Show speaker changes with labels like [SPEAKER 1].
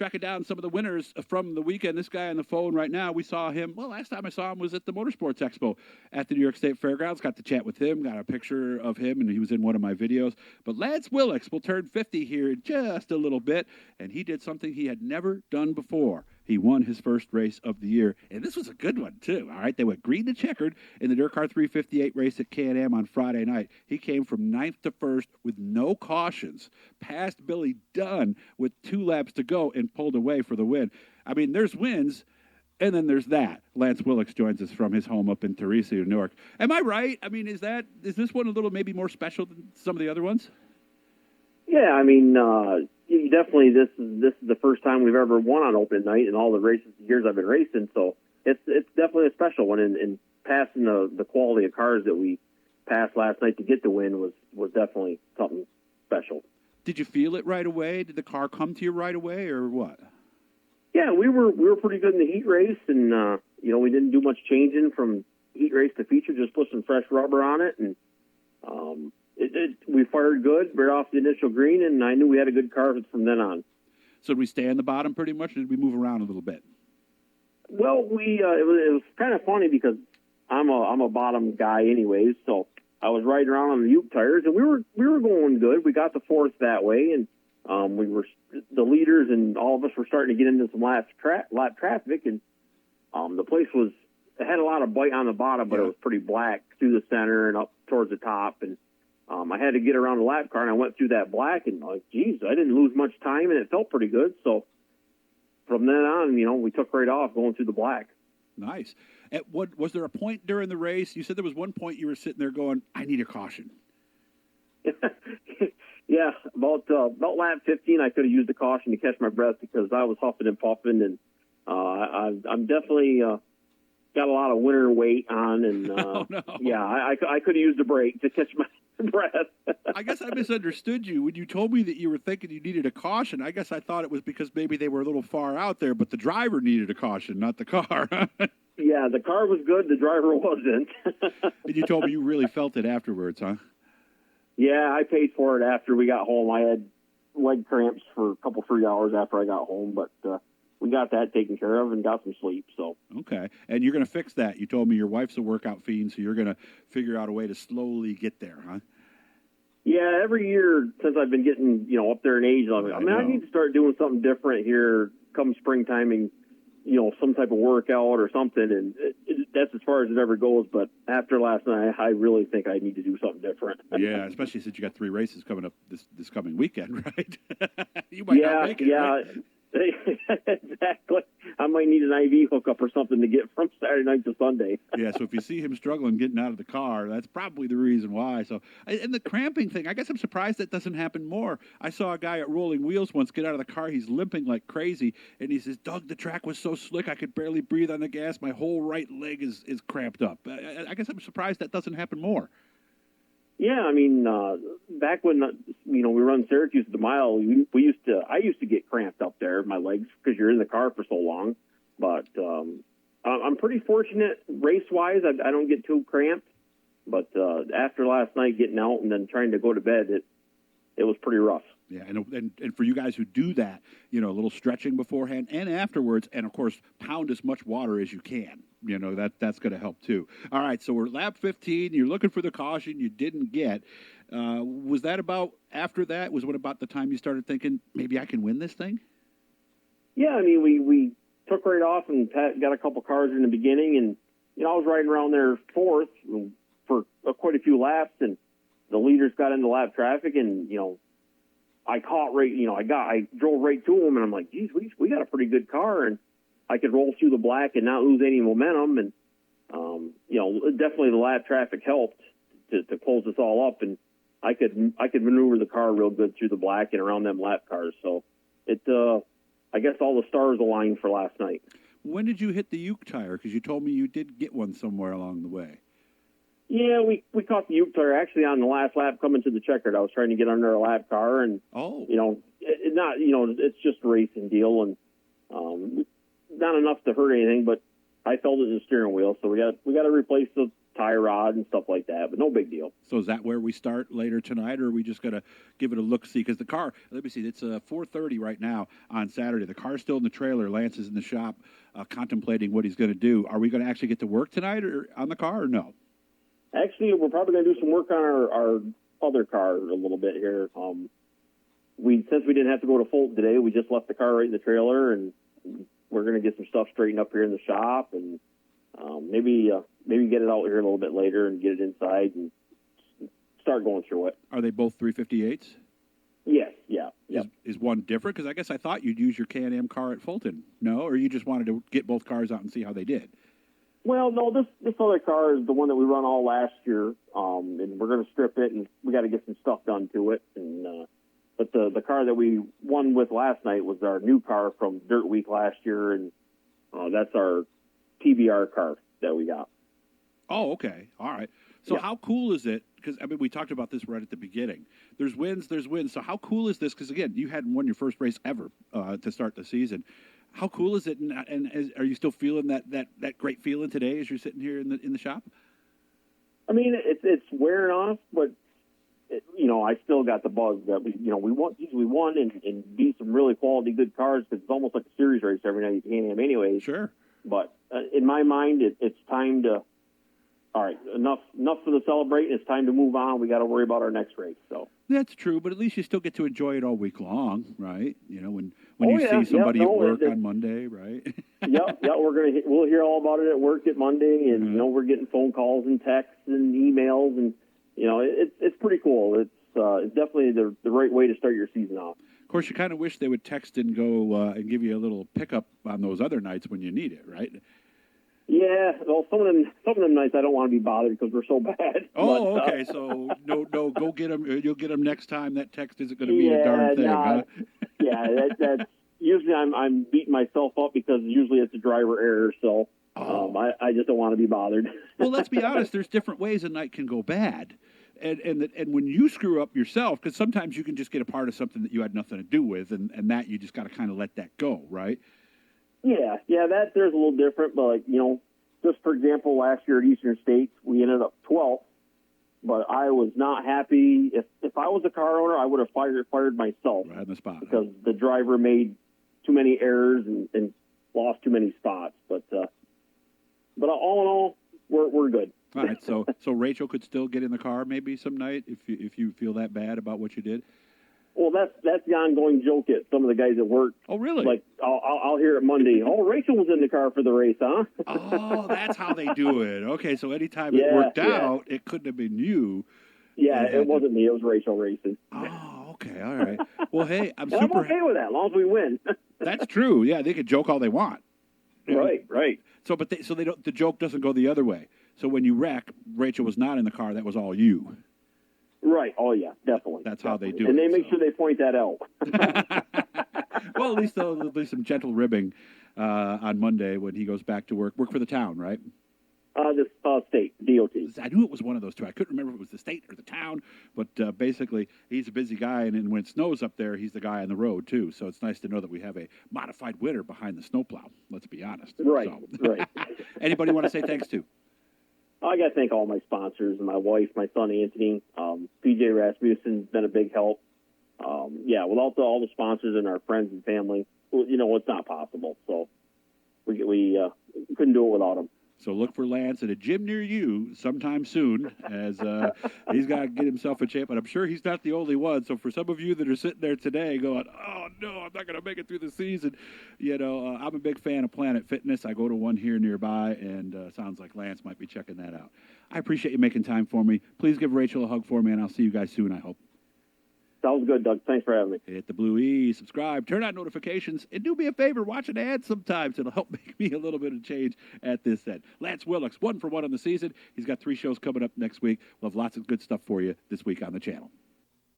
[SPEAKER 1] tracking down some of the winners from the weekend. This guy on the phone right now, we saw him. Well, last time I saw him was at the Motorsports Expo at the New York State Fairgrounds. Got to chat with him, got a picture of him, and he was in one of my videos. But Lance Willix will turn 50 here in just a little bit, and he did something he had never done before. He won his first race of the year, and this was a good one, too. All right, they went green to checkered in the DIRTcar 358 race at Can Am on Friday night. He came from 9th to 1st with no cautions, passed Billy Dunn with 2 laps to go, and pulled away for the win. I mean, there's wins, and then there's that. Lance Willix joins us from his home up in Teresa, New York. Am I right? I mean, is this one a little maybe more special than some of the other ones?
[SPEAKER 2] Yeah, I mean, definitely this is the first time we've ever won on open night in all the years I've been racing. So it's definitely a special one. And passing the quality of cars that we passed last night to get the win was definitely something special.
[SPEAKER 1] Did you feel it right away? Did the car come to you right away, or what?
[SPEAKER 2] Yeah, we were pretty good in the heat race, and we didn't do much changing from heat race to feature, just put some fresh rubber on it, and we fired good right off the initial green, and I knew we had a good car from then on.
[SPEAKER 1] So did we stay in the bottom pretty much, or did we move around a little bit?
[SPEAKER 2] Well, it was kind of funny because I'm a bottom guy anyways, so I was riding around on the Uke tires, and we were going good. We got the 4th that way, and we were the leaders, and all of us were starting to get into some lap traffic, and the place it had a lot of bite on the bottom, but it was pretty black through the center and up towards the top, and I had to get around the lap car, and I went through that black, and geez, I didn't lose much time, and it felt pretty good. So from then on, we took right off going through the black.
[SPEAKER 1] Nice. Was there a point during the race? You said there was one point you were sitting there going, "I need a caution."
[SPEAKER 2] Yeah, about lap 15, I could have used a caution to catch my breath because I was huffing and puffing, and I'm definitely got a lot of winter weight on, and
[SPEAKER 1] oh, no.
[SPEAKER 2] Yeah, I could have used a brake to catch my breath.
[SPEAKER 1] I guess I misunderstood you. When you told me that you were thinking you needed a caution, I guess I thought it was because maybe they were a little far out there, but the driver needed a caution, not the car.
[SPEAKER 2] Yeah, the car was good, the driver wasn't.
[SPEAKER 1] And you told me you really felt it afterwards, huh?
[SPEAKER 2] Yeah, I paid for it after we got home. I had leg cramps for a couple, 3 hours after I got home, but we got that taken care of and got some sleep. So
[SPEAKER 1] okay, and you're going to fix that. You told me your wife's a workout fiend, so you're going to figure out a way to slowly get there, huh?
[SPEAKER 2] Yeah, every year since I've been getting up there in age, I need to start doing something different here come springtime, and some type of workout or something. And that's as far as it ever goes. But after last night, I really think I need to do something different.
[SPEAKER 1] Yeah, especially since you got 3 races coming up this coming weekend, right? You might not make it.
[SPEAKER 2] Yeah.
[SPEAKER 1] Right?
[SPEAKER 2] Exactly. I might need an IV hookup or something to get from Saturday night to Sunday.
[SPEAKER 1] Yeah, so if you see him struggling getting out of the car, that's probably the reason why. So, and the cramping thing, I guess I'm surprised that doesn't happen more. I saw a guy at Rolling Wheels once get out of the car. He's limping like crazy, and he says, "Doug, the track was so slick, I could barely breathe on the gas. My whole right leg is cramped up." I guess I'm surprised that doesn't happen more.
[SPEAKER 2] Yeah, I mean, back when we run Syracuse at the mile, I used to get cramped up there, my legs, because you're in the car for so long. But I'm pretty fortunate race wise. I don't get too cramped. But after last night, getting out and then trying to go to bed, it was pretty rough.
[SPEAKER 1] Yeah, and for you guys who do that, a little stretching beforehand and afterwards, and of course, pound as much water as you can. That's going to help too. All right, so we're lap 15. You're looking for the caution you didn't get. Was that about after that? Was what about the time you started thinking maybe I can win this thing?
[SPEAKER 2] Yeah, I mean we took right off and got a couple cars in the beginning, and I was riding around there 4th for quite a few laps, and the leaders got into lap traffic, and I caught right. I drove right to them, and I'm like, geez, we got a pretty good car, and I could roll through the black and not lose any momentum, and definitely the lap traffic helped to close us all up, and I could maneuver the car real good through the black and around them lap cars. So I guess all the stars aligned for last night.
[SPEAKER 1] When did you hit the Uke tire? Because you told me you did get one somewhere along the way.
[SPEAKER 2] Yeah, we caught the Uke tire actually on the last lap coming to the checkered. I was trying to get under a lap car, and it's just a racing deal, and not enough to hurt anything, but I felt it in the steering wheel, so we got to replace the tie rod and stuff like that, but no big deal.
[SPEAKER 1] So is that where we start later tonight, or are we just going to give it a look-see? Because the car, let me see, it's 4:30 right now on Saturday. The car's still in the trailer. Lance is in the shop contemplating what he's going to do. Are we going to actually get to work tonight or on the car, or no?
[SPEAKER 2] Actually, we're probably going to do some work on our other car a little bit here. Since we didn't have to go to Fulton today, we just left the car right in the trailer, and we're going to get some stuff straightened up here in the shop, and maybe get it out here a little bit later and get it inside and start going through it.
[SPEAKER 1] Are they both 358s?
[SPEAKER 2] Yes, yeah. Yep.
[SPEAKER 1] Is one different? Because I guess I thought you'd use your Can Am car at Fulton. No, or you just wanted to get both cars out and see how they did?
[SPEAKER 2] Well, no, this other car is the one that we run all last year, and we're going to strip it, and we got to get some stuff done to it. And but the car that we won with last night was our new car from Dirt Week last year, and that's our PBR car that we got.
[SPEAKER 1] Oh, okay. All right. So
[SPEAKER 2] Yeah.
[SPEAKER 1] how cool is it? Because, I mean, we talked about this right at the beginning. There's wins, there's wins. So how cool is this? Because, again, you hadn't won your first race ever to start the season. How cool is it? And are you still feeling that great feeling today as you're sitting here in the shop?
[SPEAKER 2] I mean, it's wearing off, but I still got the buzz that we won and beat some really quality good cars, because it's almost like a series race every night you can have anyways.
[SPEAKER 1] Sure.
[SPEAKER 2] But in my mind, it's time to. All right, enough for the celebrating. It's time to move on. We got to worry about our next race. So
[SPEAKER 1] That's true, but at least you still get to enjoy it all week long, right? When
[SPEAKER 2] Oh,
[SPEAKER 1] you
[SPEAKER 2] yeah.
[SPEAKER 1] see somebody
[SPEAKER 2] Yep,
[SPEAKER 1] at
[SPEAKER 2] no,
[SPEAKER 1] work
[SPEAKER 2] it-
[SPEAKER 1] on Monday, right?
[SPEAKER 2] we'll hear all about it at work at Monday, and
[SPEAKER 1] Mhm.
[SPEAKER 2] we're getting phone calls and texts and emails, and it's pretty cool. It's definitely the right way to start your season off.
[SPEAKER 1] Of course, you kind of wish they would text and go and give you a little pickup on those other nights when you need it, right?
[SPEAKER 2] Yeah, well, some of them nights I don't want to be bothered because we're so bad.
[SPEAKER 1] Oh,
[SPEAKER 2] But,
[SPEAKER 1] okay. So no, go get them. You'll get them next time. That text isn't going to be a darn thing,
[SPEAKER 2] nah,
[SPEAKER 1] huh?
[SPEAKER 2] Yeah, that's usually I'm beating myself up because usually it's a driver error. So I just don't want to be bothered.
[SPEAKER 1] Well, let's be honest. There's different ways a night can go bad, and when you screw up yourself, because sometimes you can just get a part of something that you had nothing to do with, and that you just got to kind of let that go, right?
[SPEAKER 2] Yeah, that there's a little different, but just for example, last year at Eastern States, we ended up 12th, but I was not happy. If I was a car owner, I would have fired myself
[SPEAKER 1] Right on the spot.
[SPEAKER 2] because the driver made too many errors and lost too many spots. But all in all, we're good.
[SPEAKER 1] All right. So Rachel could still get in the car maybe some night if you feel that bad about what you did.
[SPEAKER 2] Well, that's the ongoing joke at some of the guys at work.
[SPEAKER 1] Oh, really?
[SPEAKER 2] Like I'll hear it Monday. Oh, Rachel was in the car for the race, huh?
[SPEAKER 1] Oh, that's how they do it. Okay, so anytime it
[SPEAKER 2] Yeah,
[SPEAKER 1] worked
[SPEAKER 2] yeah.
[SPEAKER 1] out, it couldn't have been you.
[SPEAKER 2] Yeah,
[SPEAKER 1] had
[SPEAKER 2] it wasn't me. It was Rachel racing.
[SPEAKER 1] Oh, okay, all right. Well, hey, I'm
[SPEAKER 2] And I'm
[SPEAKER 1] super.
[SPEAKER 2] okay with that, as long as we win.
[SPEAKER 1] That's true. Yeah, they can joke all they want.
[SPEAKER 2] Right.
[SPEAKER 1] So, but they don't. The joke doesn't go the other way. So when you wreck, Rachel was not in the car. That was all you.
[SPEAKER 2] Right. Oh, yeah, definitely.
[SPEAKER 1] That's how they
[SPEAKER 2] Definitely.
[SPEAKER 1] do
[SPEAKER 2] And
[SPEAKER 1] it,
[SPEAKER 2] they make
[SPEAKER 1] so.
[SPEAKER 2] sure they point that out.
[SPEAKER 1] Well, at least there'll be some gentle ribbing on Monday when he goes back to work. Work for the town, right?
[SPEAKER 2] This state, DOT.
[SPEAKER 1] I knew it was one of those two. I couldn't remember if it was the state or the town, but basically he's a busy guy, and when it snows up there, he's the guy on the road too. So it's nice to know that we have a modified winner behind the snowplow. Let's be honest.
[SPEAKER 2] Right,
[SPEAKER 1] So.
[SPEAKER 2] right.
[SPEAKER 1] Anybody want to say thanks to?
[SPEAKER 2] I got to thank all my sponsors, my wife, my son Anthony, PJ Rasmussen's been a big help. Without all the sponsors and our friends and family, it's not possible. So we couldn't do it without them.
[SPEAKER 1] So look for Lance at a gym near you sometime soon, as he's got to get himself a champ. But I'm sure he's not the only one. So for some of you that are sitting there today going, oh, no, I'm not going to make it through the season, I'm a big fan of Planet Fitness. I go to one here nearby, and sounds like Lance might be checking that out. I appreciate you making time for me. Please give Rachel a hug for me, and I'll see you guys soon, I hope.
[SPEAKER 2] Sounds good, Doug. Thanks for having me.
[SPEAKER 1] Hit the blue E, subscribe, turn on notifications, and do me a favor, watch an ad sometimes. It'll help make me a little bit of change at this end. Lance Willix, 1 for 1 on the season. He's got 3 shows coming up next week. We'll have lots of good stuff for you this week on the channel.